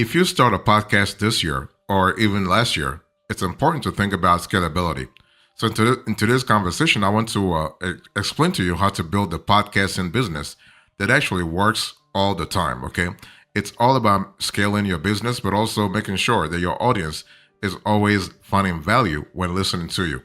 If you start a podcast this year or even last year, it's important to think about scalability. So, in today's conversation, I want to explain to you how to build a podcasting business that actually works all the time. Okay. It's all about scaling your business, but also making sure that your audience is always finding value when listening to you.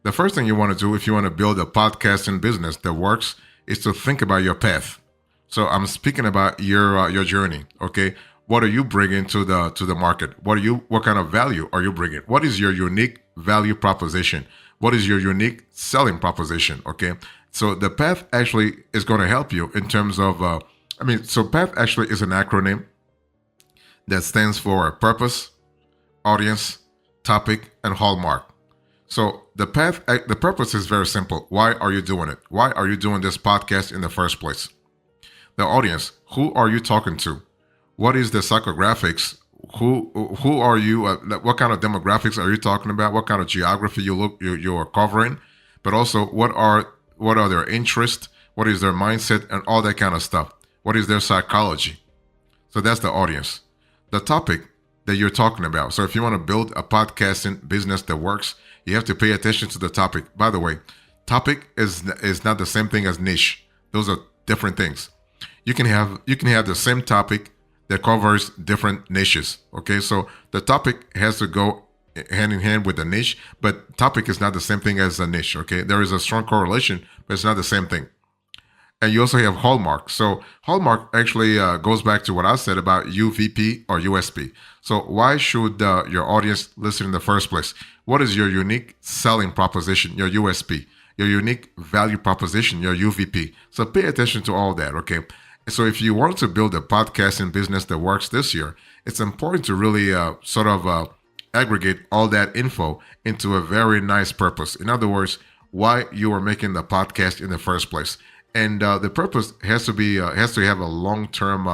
The first thing you want to do if you want to build a podcasting business that works is to think about your path. So I'm speaking about your journey. Okay, what are you bringing to the market? What kind of value are you bringing? What is your unique value proposition? What is your unique selling proposition? Okay, so the path actually is going to help you in terms of. So path actually is an acronym that stands for purpose, audience, topic, and hallmark. So the purpose is very simple. Why are you doing it? Why are you doing this podcast in the first place? The audience, who are you talking to? What is the psychographics? Who are you? What kind of demographics are you talking about? What kind of geography you are covering? But also, what are their interests? What is their mindset and all that kind of stuff? What is their psychology? So that's the audience. The topic that you're talking about. So if you want to build a podcasting business that works, you have to pay attention to the topic. By the way, topic is not the same thing as niche. Those are different things. You can have the same topic that covers different niches. Okay, so the topic has to go hand in hand with the niche, but topic is not the same thing as a niche. Okay, there is a strong correlation, but it's not the same thing. And you also have hallmark. So hallmark actually goes back to what I said about UVP or USP. So why should your audience listen in the first place? What is your unique selling proposition, your USP, your unique value proposition, your UVP? So pay attention to all that, okay? So if you want to build a podcasting business that works this year, it's important to really aggregate all that info into a very nice purpose. In other words, why you are making the podcast in the first place. And the purpose has to have a long-term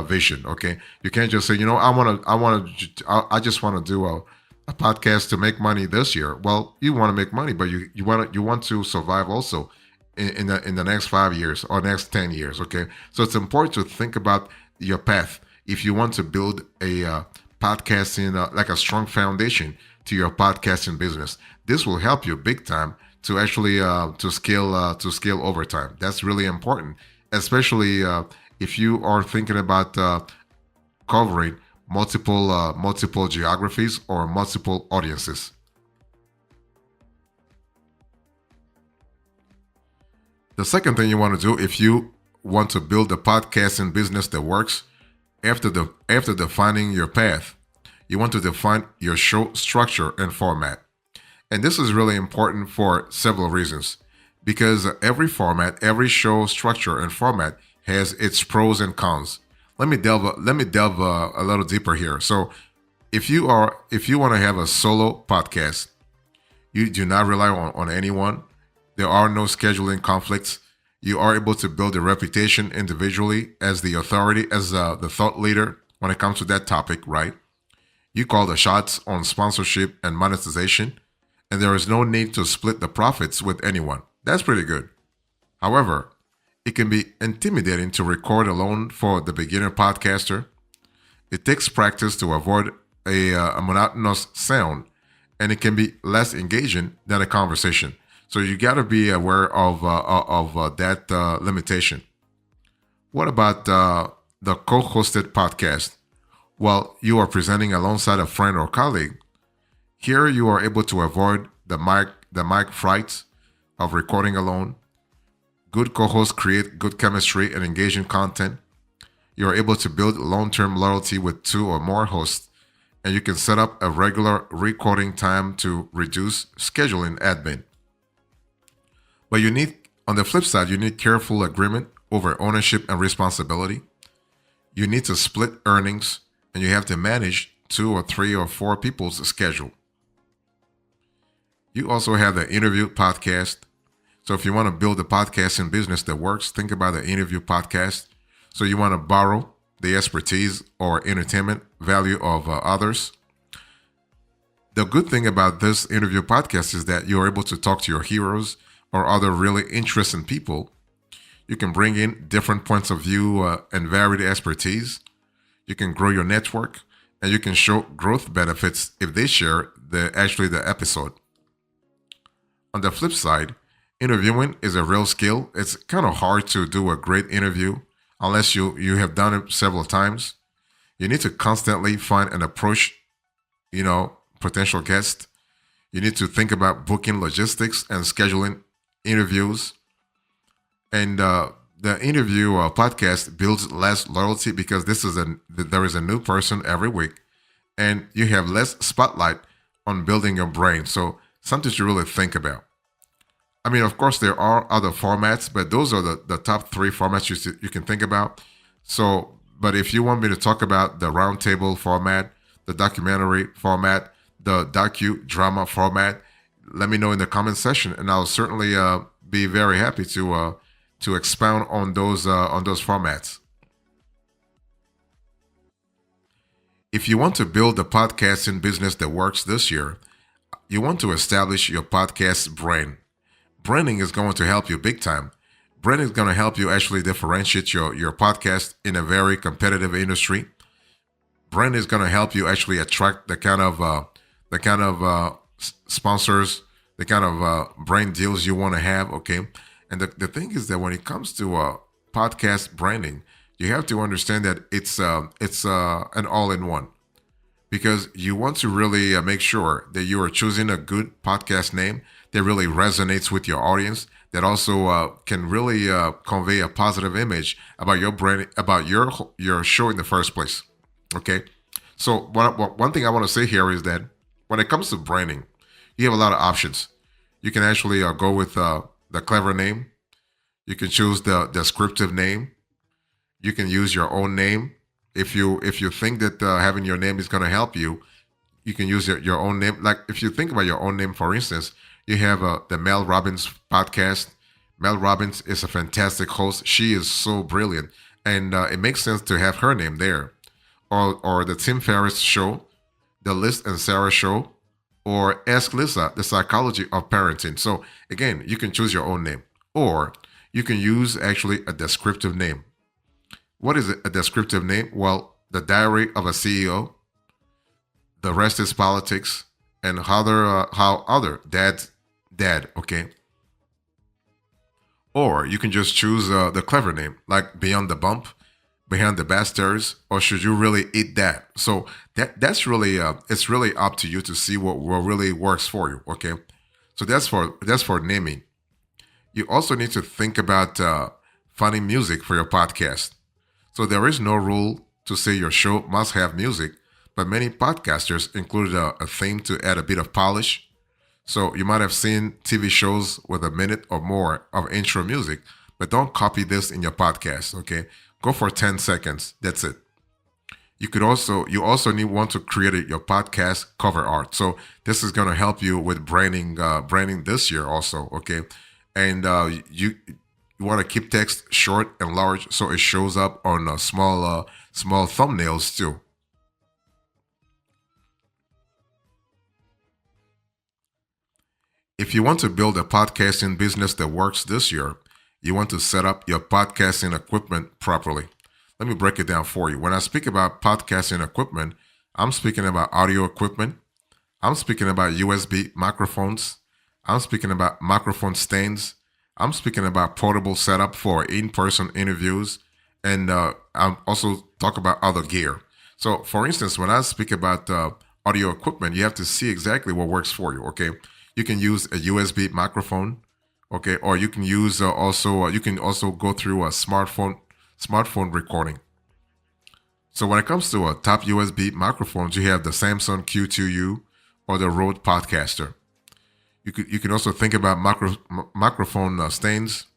vision. Okay, you can't just say, I just want to do a podcast to make money this year. Well, you want to make money, but you want to survive also in the next 5 years or next 10 years. Okay, so it's important to think about your path if you want to build a podcasting like a strong foundation to your podcasting business. This will help you big time to actually to scale over time. That's really important, especially if you are thinking about covering multiple geographies or multiple audiences. The second thing you want to do if you want to build a podcasting business that works, after defining your path, you want to define your show structure and format. And this is really important for several reasons, because every format, every show structure and format has its pros and cons. Let me delve a little deeper here. So, if you want to have a solo podcast, you do not rely on anyone. There are no scheduling conflicts. You are able to build a reputation individually as the authority, as the thought leader when it comes to that topic, right? You call the shots on sponsorship and monetization, and there is no need to split the profits with anyone. That's pretty good. However, it can be intimidating to record alone for the beginner podcaster. It takes practice to avoid a monotonous sound, and it can be less engaging than a conversation. So you got to be aware of that limitation. What about the co-hosted podcast? Well, you are presenting alongside a friend or colleague. Here you are able to avoid the mic fright of recording alone. Good co-hosts create good chemistry and engaging content. You are able to build long-term loyalty with 2 or more hosts, and you can set up a regular recording time to reduce scheduling admin. But on the flip side, you need careful agreement over ownership and responsibility. You need to split earnings, and you have to manage 2 or 3 or 4 people's schedule. You also have the interview podcast. So if you want to build a podcasting business that works, think about the interview podcast. So you want to borrow the expertise or entertainment value of others. The good thing about this interview podcast is that you're able to talk to your heroes or other really interesting people. You can bring in different points of view and varied expertise. You can grow your network, and you can show growth benefits if they share the episode. On the flip side, interviewing is a real skill. It's kind of hard to do a great interview unless you have done it several times. You need to constantly find and approach, potential guests. You need to think about booking logistics and scheduling interviews. And the interview podcast builds less loyalty because there is a new person every week, and you have less spotlight on building your brain. So something to really think about. I mean, of course, there are other formats, but those are the top three formats you can think about. So, but if you want me to talk about the roundtable format, the documentary format, the docu-drama format, let me know in the comment section, and I'll certainly be very happy to expound on those formats. If you want to build a podcasting business that works this year, you want to establish your podcast brand. Branding is going to help you big time. Branding is going to help you actually differentiate your podcast in a very competitive industry. Brand is going to help you actually attract the kind of sponsors, the kind of brand deals you want to have. Okay, and the thing is that when it comes to podcast branding, you have to understand that it's an all-in-one, because you want to really make sure that you are choosing a good podcast name that really resonates with your audience, that also can really convey a positive image about your brand, about your show in the first place. Okay, so one thing I want to say here is that when it comes to branding, you have a lot of options. You can actually go with the clever name. You can choose the descriptive name. You can use your own name. If you think that having your name is going to help you, you can use your own name. Like if you think about your own name, for instance, you have the Mel Robbins podcast. Mel Robbins is a fantastic host. She is so brilliant, and it makes sense to have her name there. Or the Tim Ferriss show, the Liz and Sarah show, or Ask Lisa, the psychology of parenting. So again, you can choose your own name, or you can use actually a descriptive name. What is a descriptive name? Well, the Diary of a CEO, The Rest is Politics, and how other dads dad. Okay. Or you can just choose the clever name, like Beyond the Bump, Behind the Bastards, or Should You Really Eat That? So that's really it's really up to you to see what really works for you. Okay. So that's for naming. You also need to think about finding music for your podcast. So there is no rule to say your show must have music, but many podcasters included a theme to add a bit of polish. So you might have seen TV shows with a minute or more of intro music, but don't copy this in your podcast. Okay, go for 10 seconds. That's it. You also need want to create your podcast cover art. So this is going to help you with branding this year also. Okay, and you want to keep text short and large so it shows up on small thumbnails too. If you want to build a podcasting business that works this year, you want to set up your podcasting equipment properly. Let me break it down for you. When I speak about podcasting equipment, I'm speaking about audio equipment. I'm speaking about USB microphones. I'm speaking about microphone stands. I'm speaking about portable setup for in-person interviews, and I'm also talk about other gear. So, for instance, when I speak about audio equipment, you have to see exactly what works for you. Okay, you can use a USB microphone, okay, or you can use you can also go through a smartphone recording. So when it comes to top USB microphones, you have the Samsung Q2U or the Rode Podcaster. You can also think about microphone stands,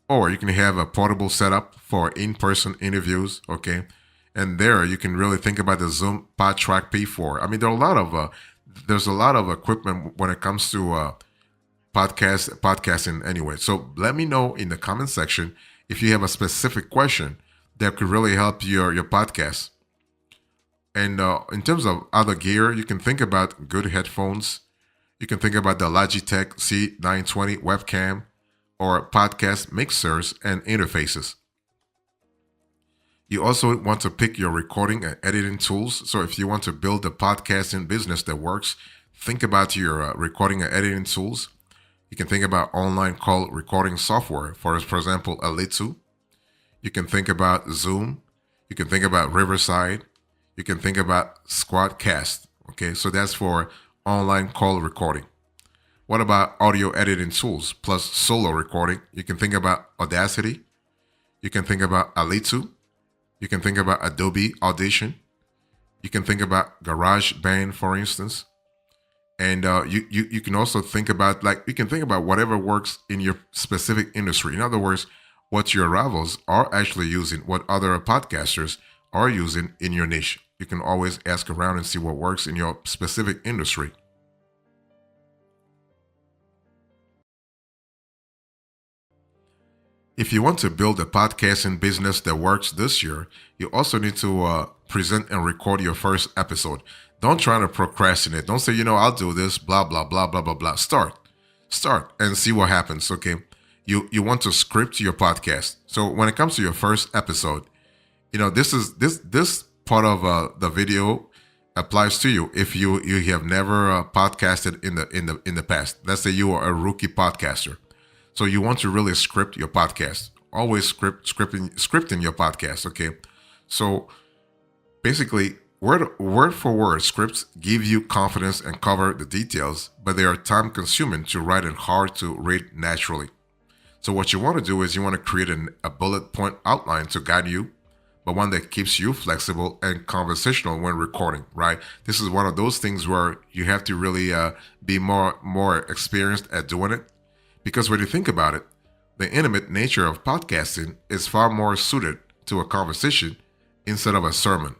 or you can have a portable setup for in-person interviews. Okay, and there you can really think about the Zoom PodTrack P4. I mean, there's a lot of equipment when it comes to podcasting anyway. So let me know in the comment section if you have a specific question that could really help your podcast. And in terms of other gear, you can think about good headphones. You can think about the Logitech C920 webcam or podcast mixers and interfaces. You also want to pick your recording and editing tools. So if you want to build a podcasting business that works, think about your recording and editing tools. You can think about online call recording software, for example, Alitu. You can think about Zoom. You can think about Riverside. You can think about Squadcast. Okay, so that's for online call recording. What about audio editing tools plus solo recording? You can think about Audacity. You can think about Alitu. You can think about Adobe Audition. You can think about GarageBand, for instance. And you can also think about, like, you can think about whatever works in your specific industry. In other words, what your rivals are actually using, what other podcasters are using in your niche. You can always ask around and see what works in your specific industry. If you want to build a podcasting business that works this year, you also need to present and record your first episode. Don't try to procrastinate. Don't say, I'll do this, blah, blah, blah, blah, blah, blah. Start and see what happens. Okay. You want to script your podcast. So when it comes to your first episode, this part of the video applies to you if you have never podcasted in the past. Let's say you are a rookie podcaster. So you want to really script your podcast. Always scripting your podcast. Okay. So basically, word for word scripts give you confidence and cover the details, but they are time consuming to write and hard to read naturally. So what you want to do is you want to create a bullet point outline to guide you, but one that keeps you flexible and conversational when recording, right? This is one of those things where you have to really be more experienced at doing it. Because when you think about it, the intimate nature of podcasting is far more suited to a conversation instead of a sermon.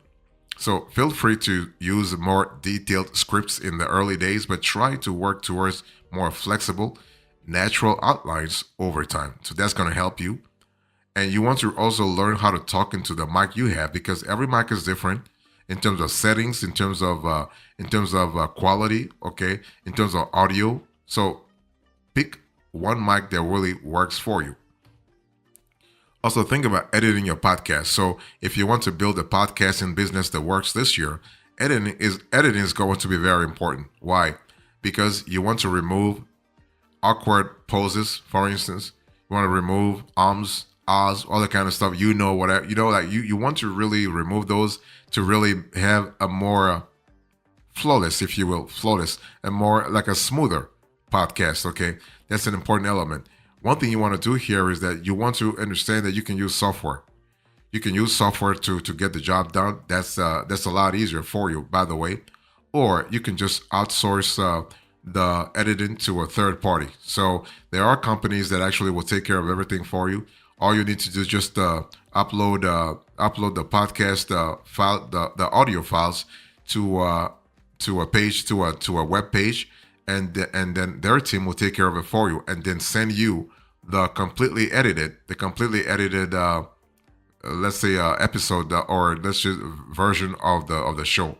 So feel free to use more detailed scripts in the early days, but try to work towards more flexible, natural outlines over time. So that's going to help you. And you want to also learn how to talk into the mic you have, because every mic is different in terms of settings, in terms of quality, okay, in terms of audio. So pick one mic that really works for you. Also, think about editing your podcast. So if you want to build a podcasting business that works this year, editing is going to be very important. Why? Because you want to remove awkward poses, for instance. You want to remove ums, ahs, all that kind of stuff. Whatever. You want to really remove those to really have a more flawless, if you will, and more like a smoother podcast. Okay, that's an important element. One thing you want to do here is that you want to understand that you can use software. You can use software to get the job done. That's a lot easier for you, by the way. Or you can just outsource the editing to a third party. So there are companies that actually will take care of everything for you. All you need to do is just upload the podcast file, the audio files to a page, to a web page, and then their team will take care of it for you, and then send you the completely edited let's say episode, or let's just version of the show.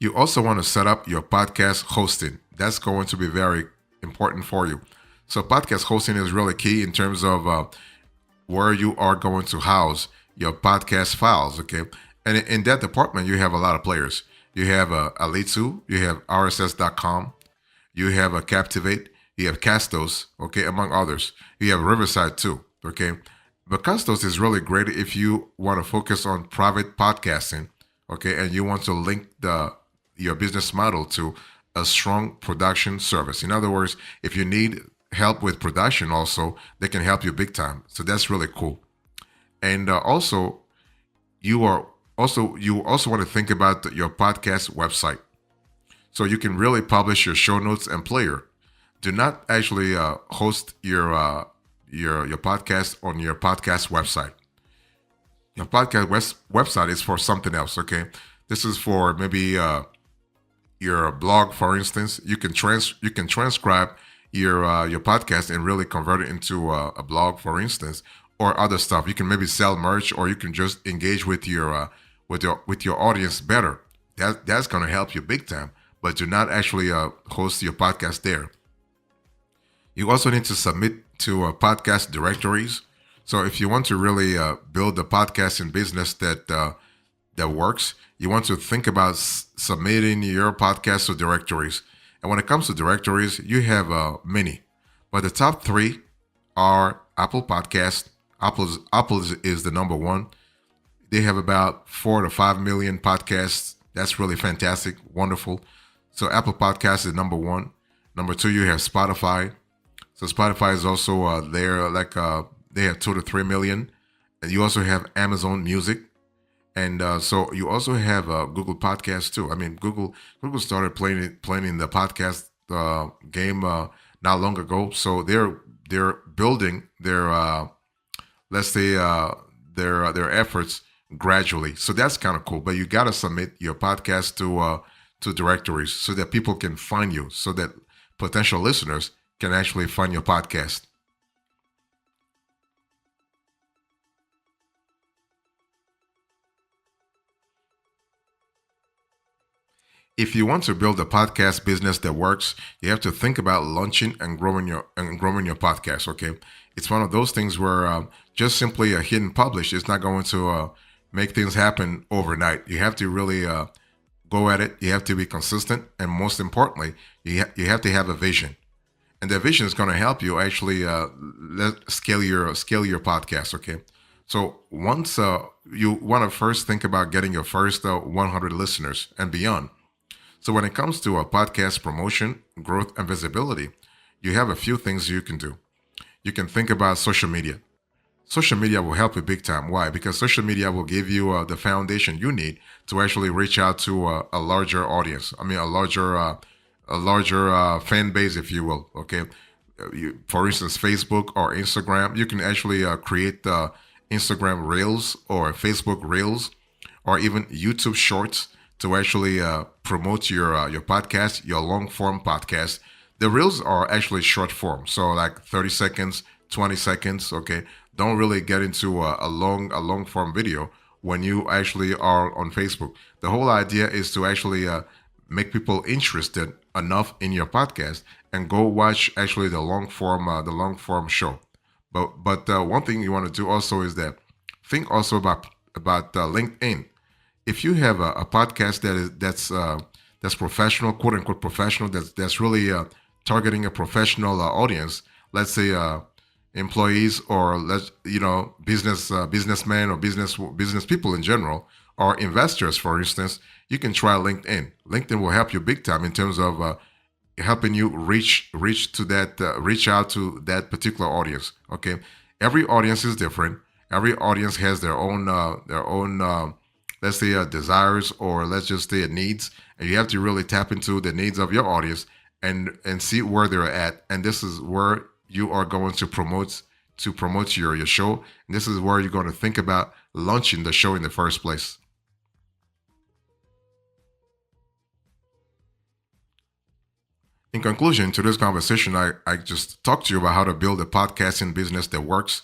You also want to set up your podcast hosting. That's going to be very important for you. So podcast hosting is really key in terms of where you are going to house your podcast files, okay? And in that department, you have a lot of players. You have Alitu, you have RSS.com, you have Captivate, you have Castos, okay, among others. You have Riverside too, okay? But Castos is really great if you want to focus on private podcasting, okay, and you want to link your business model to a strong production service. In other words, if you need help with production also, they can help you big time. So that's really cool. And also, you also want to think about your podcast website. So you can really publish your show notes and player. Do not actually host your podcast on your podcast website. Your podcast website is for something else, okay? This is for maybe your blog, for instance. You can transcribe your podcast and really convert it into a blog, for instance, or other stuff. You can maybe sell merch, or you can just engage with your audience better. That's going to help you big time. But do not actually host your podcast there. You also need to submit to podcast directories. So if you want to really build a podcasting business that works, you want to think about submitting your podcast to directories. And when it comes to directories, you have many, but the top three are Apple Podcast. Apple is the number one. They have about 4 to 5 million podcasts. That's really fantastic, wonderful. So Apple Podcast is number one. Number two, you have Spotify. So Spotify is also there, like they have 2 to 3 million. And you also have Amazon Music, and so you also have Google Podcasts too. I mean, Google started playing the podcast game not long ago. So they're building their let's say their efforts gradually. So that's kind of cool. But you got to submit your podcast to directories so that people can find you, so that potential listeners can actually find your podcast. If you want to build a podcast business that works, you have to think about launching and growing your podcast. Okay, it's one of those things where just simply a hit and publish is not going to make things happen overnight. You have to really go at it. You have to be consistent, and most importantly, you have to have a vision. And that vision is going to help you actually scale your podcast. Okay, so once you want to first think about getting your first 100 listeners and beyond. So when it comes to a podcast promotion, growth, and visibility, you have a few things you can do. You can think about social media. Social media will help you big time. Why? Because social media will give you the foundation you need to actually reach out to a larger audience. I mean, a larger fan base, if you will. Okay. For instance, Facebook or Instagram, you can actually create Instagram Reels or Facebook Reels or even YouTube Shorts to actually promote your podcast, your long form podcast. The reels are actually short form, so like 30 seconds, 20 seconds. Okay, don't really get into a long form video when you actually are on Facebook. The whole idea is to actually make people interested enough in your podcast and go watch actually the long form show. But one thing you want to do also is that think also about LinkedIn. If you have a podcast that's professional, quote unquote professional, that's really targeting a professional audience, let's say employees or businessmen or business people in general, or investors, for instance, you can try LinkedIn. LinkedIn will help you big time in terms of helping you reach out to that particular audience. Okay, every audience is different. Every audience has their own let's say desires, or let's just say needs, and you have to really tap into the needs of your audience and see where they're at. And this is where you are going to promote your show. And this is where you're going to think about launching the show in the first place. In conclusion to this conversation, I just talked to you about how to build a podcasting business that works.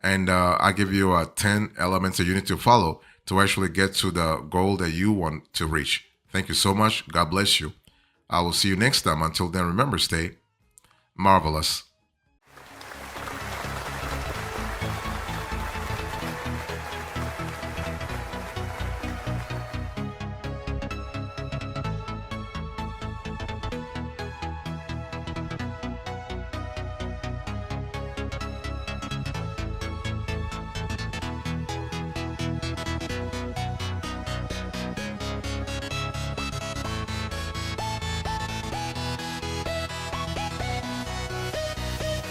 And I give you 10 elements that you need to follow to actually get to the goal that you want to reach. Thank you so much. God bless you. I will see you next time. Until then, remember, stay marvelous.